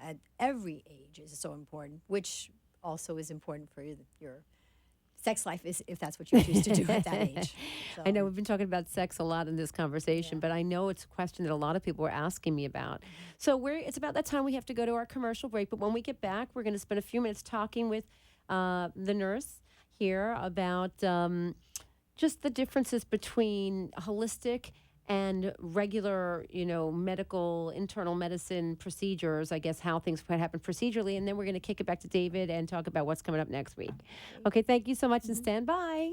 at every age is so important, which also is important for your sex life, if that's what you choose to do at that age. So. I know we've been talking about sex a lot in this conversation, but I know it's a question that a lot of people are asking me about. So it's about that time we have to go to our commercial break. But when we get back, we're going to spend a few minutes talking with the nurse here about just the differences between holistic and regular, medical, internal medicine procedures, I guess how things can happen procedurally. And then we're going to kick it back to David and talk about what's coming up next week. Okay, thank you so much and stand by.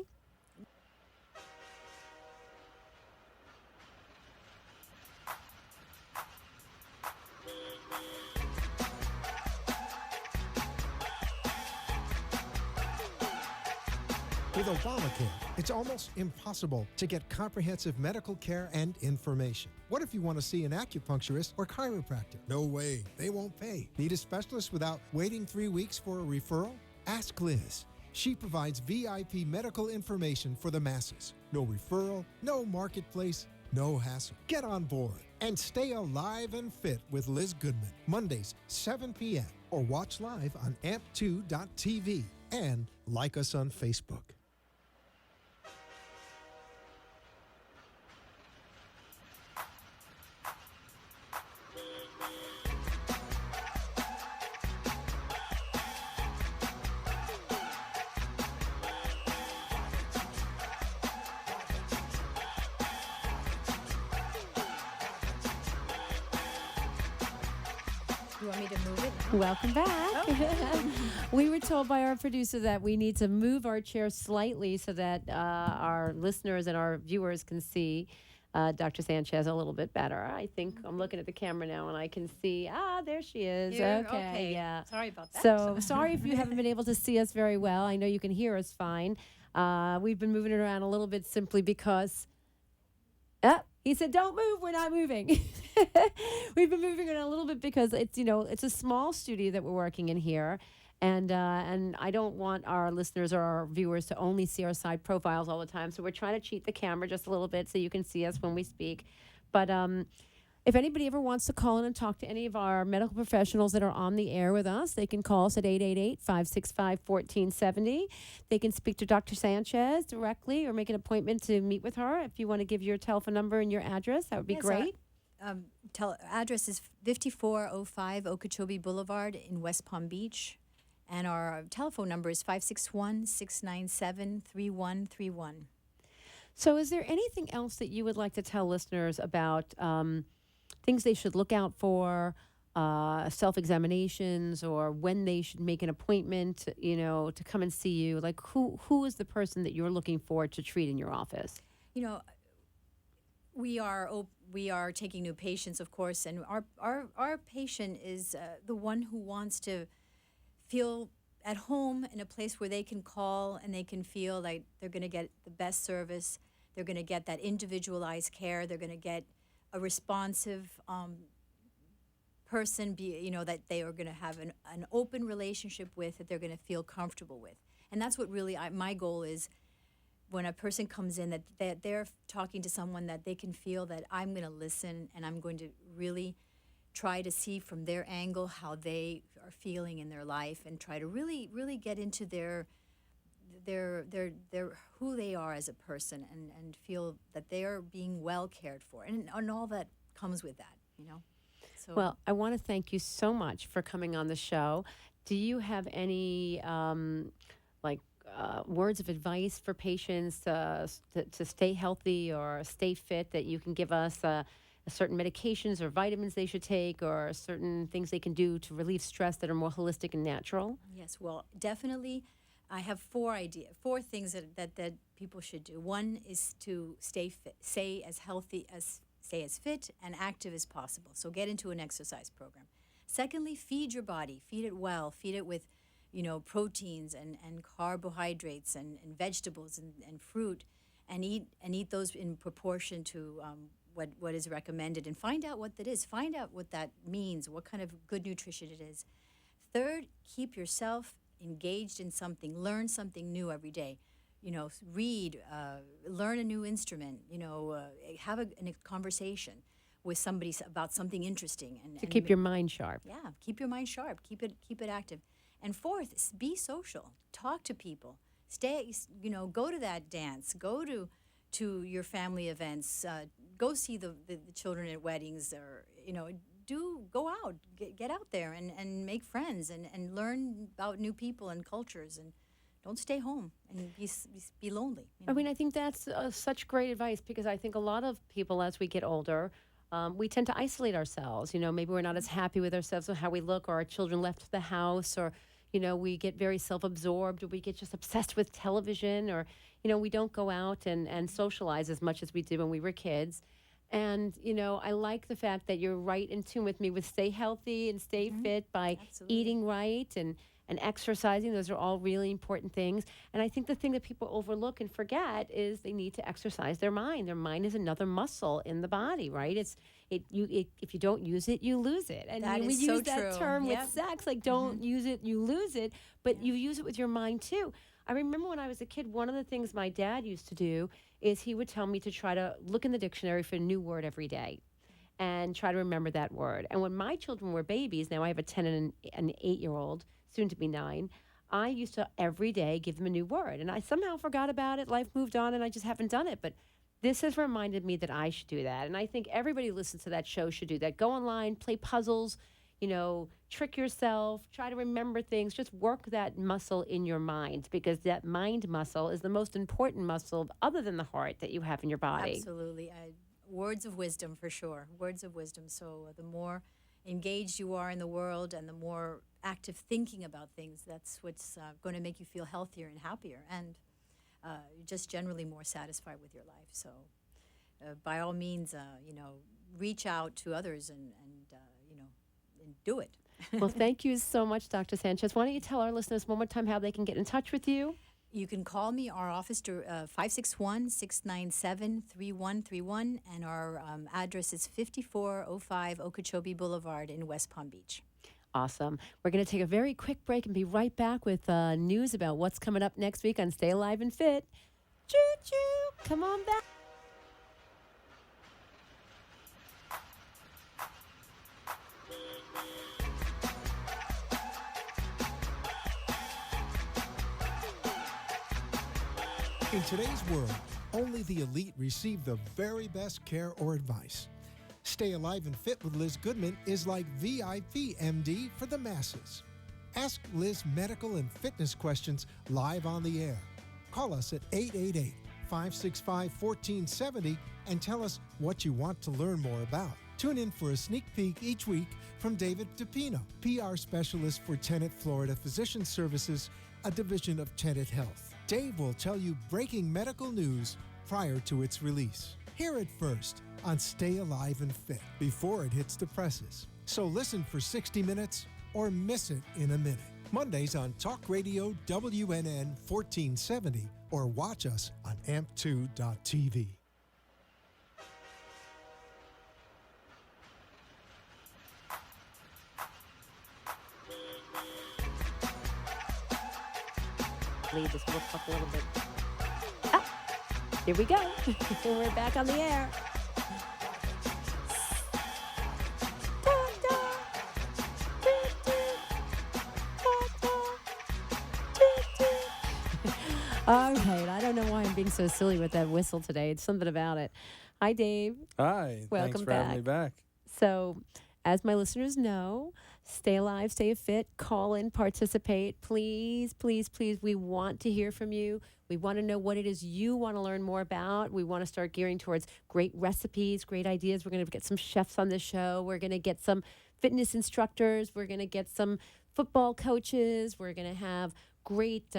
With Obamacare, it's almost impossible to get comprehensive medical care and information. What if you want to see an acupuncturist or chiropractor? No way, they won't pay. Need a specialist without waiting 3 weeks for a referral? Ask Liz. She provides VIP medical information for the masses. No referral, no marketplace, no hassle. Get on board and stay alive and fit with Liz Goodman. Mondays, 7 p.m. or watch live on amp2.tv and like us on Facebook. You want me to move it? Welcome back. We were told by our producer that we need to move our chair slightly so that our listeners and our viewers can see Dr. Sanchez a little bit better. I think I'm looking at the camera now and I can see, there she is. Okay, yeah. Sorry about that. So sorry if you haven't been able to see us very well. I know you can hear us fine. We've been moving it around a little bit simply because he said, don't move, we're not moving. We've been moving it a little bit because it's a small studio that we're working in here. And I don't want our listeners or our viewers to only see our side profiles all the time. So we're trying to cheat the camera just a little bit so you can see us when we speak. But if anybody ever wants to call in and talk to any of our medical professionals that are on the air with us, they can call us at 888-565-1470. They can speak to Dr. Sanchez directly or make an appointment to meet with her. If you want to give your telephone number and your address, that would be great. Address is 5405 Okeechobee Boulevard in West Palm Beach. And our telephone number is 561-697-3131. So, is there anything else that you would like to tell listeners about things they should look out for, self-examinations, or when they should make an appointment, to come and see you? Like, who is the person that you're looking for to treat in your office? You know, we are taking new patients, of course, and our patient is the one who wants to feel at home in a place where they can call and they can feel like they're going to get the best service. They're going to get that individualized care. They're going to get a responsive person, that they are going to have an open relationship with, that they're going to feel comfortable with. And that's what really my goal is, when a person comes in, that they're talking to someone that they can feel that I'm going to listen and I'm going to really try to see from their angle how they are feeling in their life, and try to really, really get into their who they are as a person, and feel that they are being well cared for, and all that comes with that, So, Well, I want to thank you so much for coming on the show. Do you have any words of advice for patients to stay healthy or stay fit that you can give us? Certain medications or vitamins they should take, or certain things they can do to relieve stress that are more holistic and natural? yes, well, definitely. I have four things that people should do. One is to stay fit and active as possible. So get into an exercise program. Secondly, feed your body. Feed it well. Feed it with, proteins and carbohydrates and vegetables and fruit, and eat those in proportion to what is recommended, and find out what that is. Find out what that means, what kind of good nutrition it is. Third, keep yourself engaged in something. Learn something new every day. Read, learn a new instrument, have a conversation with somebody about something interesting. To keep your mind sharp. Yeah, keep your mind sharp. Keep it active. And fourth, be social. Talk to people. Go to that dance. Go to your family events. Go see the children at weddings, or go out, get out there and make friends and learn about new people and cultures, and don't stay home and be lonely. I mean, I think that's such great advice, because I think a lot of people, as we get older, we tend to isolate ourselves. Maybe we're not as happy with ourselves or how we look, or our children left the house, or we get very self-absorbed, or we get just obsessed with television, or we don't go out and socialize as much as we did when we were kids. And, I like the fact that you're right in tune with me with stay healthy and stay fit by eating right and exercising. Those are all really important things. And I think the thing that people overlook and forget is they need to exercise their mind. Their mind is another muscle in the body, right? If you don't use it, you lose it. And That we is use so that true. term Yep. with sex, like don't use it, you lose it. But you use it with your mind too. I remember when I was a kid, one of the things my dad used to do is he would tell me to try to look in the dictionary for a new word every day and try to remember that word. And when my children were babies, now I have a 10 and an 8-year-old, soon to be 9, I used to every day give them a new word. And I somehow forgot about it. Life moved on and I just haven't done it. But this has reminded me that I should do that. And I think everybody who listens to that show should do that. Go online, play puzzles, trick yourself, try to remember things, just work that muscle in your mind, because that mind muscle is the most important muscle other than the heart that you have in your body. Absolutely. Words of wisdom, for sure. Words of wisdom. So the more engaged you are in the world and the more active thinking about things, that's what's going to make you feel healthier and happier, and just generally more satisfied with your life. So by all means, reach out to others and do it. Well, thank you so much, Dr. Sanchez. Why don't you tell our listeners one more time how they can get in touch with you? You can call me, our office, 561-697-3131, and our address is 5405 Okeechobee Boulevard in West Palm Beach. Awesome. We're going to take a very quick break and be right back with news about what's coming up next week on Stay Alive and Fit. Choo-choo! Come on back. In today's world, only the elite receive the very best care or advice. Stay Alive and Fit with Liz Goodman is like VIP MD for the masses. Ask Liz medical and fitness questions live on the air. Call us at 888-565-1470 and tell us what you want to learn more about. Tune in for a sneak peek each week from David DePino, PR specialist for Tenet Florida Physician Services, a division of Tenet Health. Dave will tell you breaking medical news prior to its release. Hear it first on Stay Alive and Fit before it hits the presses. So listen for 60 minutes or miss it in a minute. Mondays on Talk Radio WNN 1470 or watch us on amp2.tv. Leave this little puck a little bit. Ah, here we go. We're back on the air. All right. I don't know why I'm being so silly with that whistle today. It's something about it. Hi, Dave. Hi. Welcome Thanks for having me back. So, as my listeners know, stay alive, stay fit, call in, participate. Please, please, please. We want to hear from you. We want to know what it is you want to learn more about. We want to start gearing towards great recipes, great ideas. We're going to get some chefs on the show. We're going to get some fitness instructors. We're going to get some football coaches. We're going to have great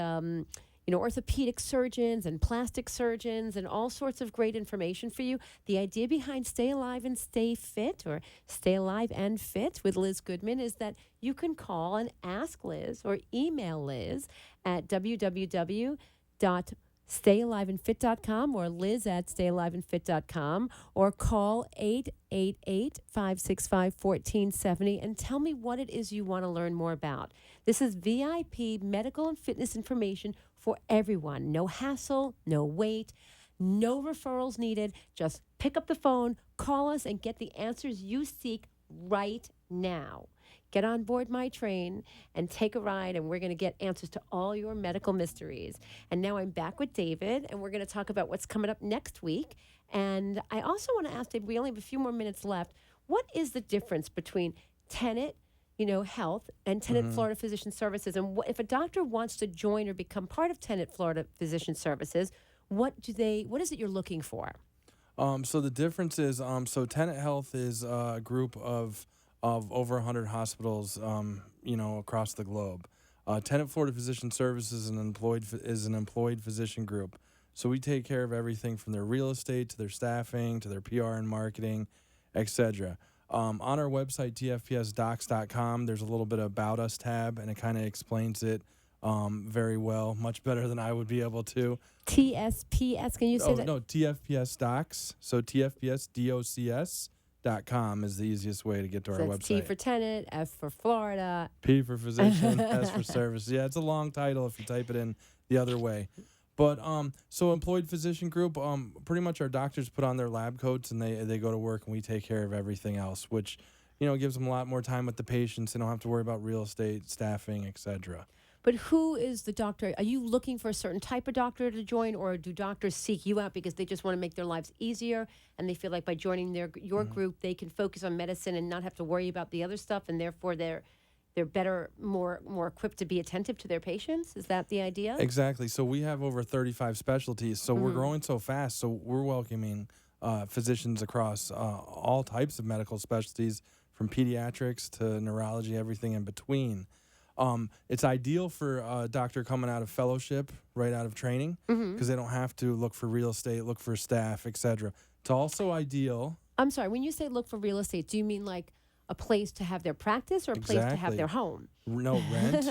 orthopedic surgeons and plastic surgeons and all sorts of great information for you. The idea behind Stay Alive and Stay Fit, or Stay Alive and Fit with Liz Goodman, is that you can call and ask Liz or email Liz at www.stayaliveandfit.com or liz@stayaliveandfit.com, or call 888-565-1470 and tell me what it is you want to learn more about. This is VIP medical and fitness information for everyone. No hassle, no wait, no referrals needed. Just pick up the phone, call us, and get the answers you seek right now. Get on board my train and take a ride, and we're going to get answers to all your medical mysteries. And now I'm back with David, and we're going to talk about what's coming up next week. And I also want to ask David, we only have a few more minutes left. What is the difference between Tenet, Health and Tenet Florida Physician Services? And if a doctor wants to join or become part of Tenet Florida Physician Services, what is it you're looking for? So the difference is, so Tenet Health is a group of over 100 hospitals, across the globe. Tenet Florida Physician Services is an employed physician group. So we take care of everything from their real estate to their staffing to their PR and marketing, etc. On our website, tfpsdocs.com, there's a little bit about us tab, and it kind of explains it very well, much better than I would be able to. TSPS, can you say that? No, TFPS Docs. So TFPSDOCS.com is the easiest way to get to our it's website. T for Tenet, F for Florida. P for physician, S for service. Yeah, it's a long title if you type it in the other way. But so employed physician group, pretty much our doctors put on their lab coats and they go to work, and we take care of everything else, which gives them a lot more time with the patients. They don't have to worry about real estate, staffing, etc. But who is the doctor? Are you looking for a certain type of doctor to join, or do doctors seek you out because they just want to make their lives easier and they feel like by joining your group they can focus on medicine and not have to worry about the other stuff, and therefore they're better, more equipped to be attentive to their patients? Is that the idea? Exactly. So we have over 35 specialties. So we're growing so fast. So we're welcoming physicians across all types of medical specialties, from pediatrics to neurology, everything in between. It's ideal for a doctor coming out of fellowship, right out of training, because they don't have to look for real estate, look for staff, etc. It's also ideal. I'm sorry, when you say look for real estate, do you mean like a place to have their practice or a place to have their home? No, rent.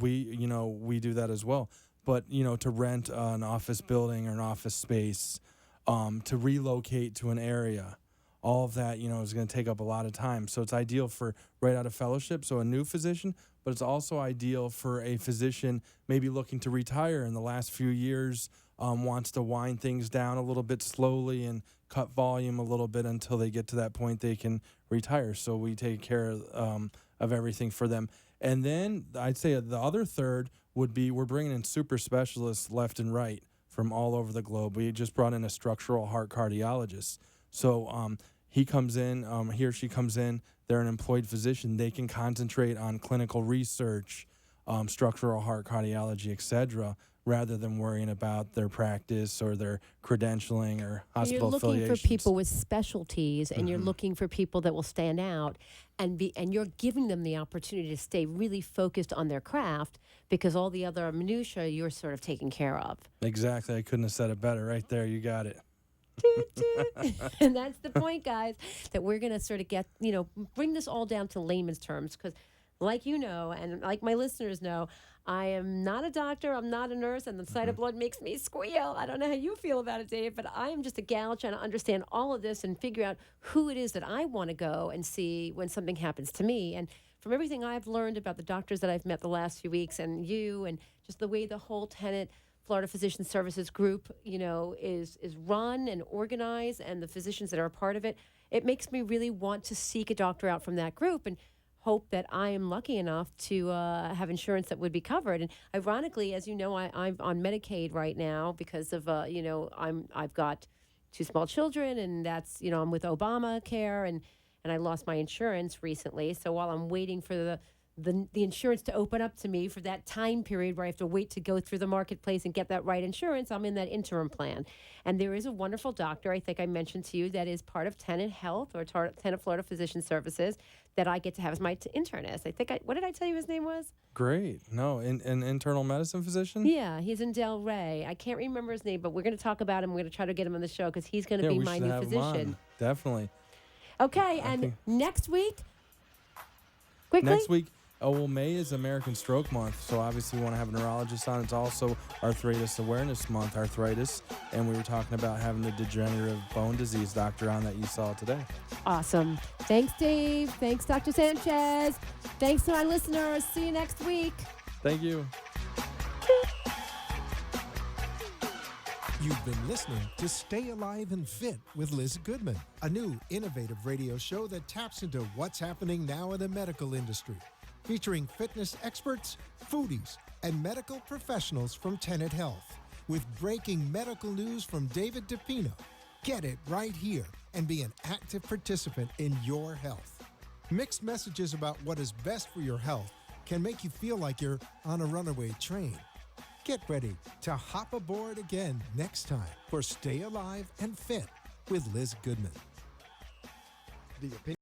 We do that as well. But, to rent an office building or an office space, to relocate to an area, all of that, is going to take up a lot of time. So it's ideal for right out of fellowship, so a new physician, but it's also ideal for a physician maybe looking to retire in the last few years, wants to wind things down a little bit slowly and cut volume a little bit until they get to that point they can retire. So we take care of everything for them. And then I'd say the other third would be we're bringing in super specialists left and right from all over the globe. We just brought in a structural heart cardiologist. So he comes in, he or she comes in, they're an employed physician, they can concentrate on clinical research, structural heart cardiology, etc., rather than worrying about their practice or their credentialing or You're hospital looking for affiliations. people with specialties, and you're looking for people that will stand out, and you're giving them the opportunity to stay really focused on their craft because all the other minutia you're sort of taking care of. Exactly. I couldn't have said it better. Right there, you got it. Toot, toot. And that's the point, guys, that we're going to sort of get, bring this all down to layman's terms because, like you know, and like my listeners know, I am not a doctor, I'm not a nurse, and the sight of blood makes me squeal. I don't know how you feel about it, Dave, but I am just a gal trying to understand all of this and figure out who it is that I want to go and see when something happens to me. And from everything I've learned about the doctors that I've met the last few weeks and you and just the way the whole Tenet Florida Physician Services group, is run and organized and the physicians that are a part of it, it makes me really want to seek a doctor out from that group and hope that I am lucky enough to have insurance that would be covered. And ironically, as you know, I'm on Medicaid right now because of, I've got two small children and that's, I'm with Obamacare and I lost my insurance recently. So while I'm waiting for the insurance to open up to me for that time period where I have to wait to go through the marketplace and get that right insurance, I'm in that interim plan. And there is a wonderful doctor, I think I mentioned to you, that is part of Tenet Health or Tenet Florida Physician Services that I get to have as my internist. What did I tell you his name was? Great. No, an internal medicine physician? Yeah, he's in Del Rey. I can't remember his name, but we're going to talk about him. We're going to try to get him on the show because he's going to be we my should new have him physician. on. Definitely. Okay, and next week, quickly? Next week, May is American Stroke Month, so obviously we want to have a neurologist on. It's also Arthritis Awareness Month, arthritis, and we were talking about having the degenerative bone disease doctor on that you saw today. Awesome. Thanks, Dave. Thanks, Dr. Sanchez. Thanks to my listeners. See you next week. Thank you. You've been listening to Stay Alive and Fit with Liz Goodman, a new innovative radio show that taps into what's happening now in the medical industry, featuring fitness experts, foodies, and medical professionals from Tenet Health, with breaking medical news from David DePino. Get it right here and be an active participant in your health. Mixed messages about what is best for your health can make you feel like you're on a runaway train. Get ready to hop aboard again next time for Stay Alive and Fit with Liz Goodman. The opinion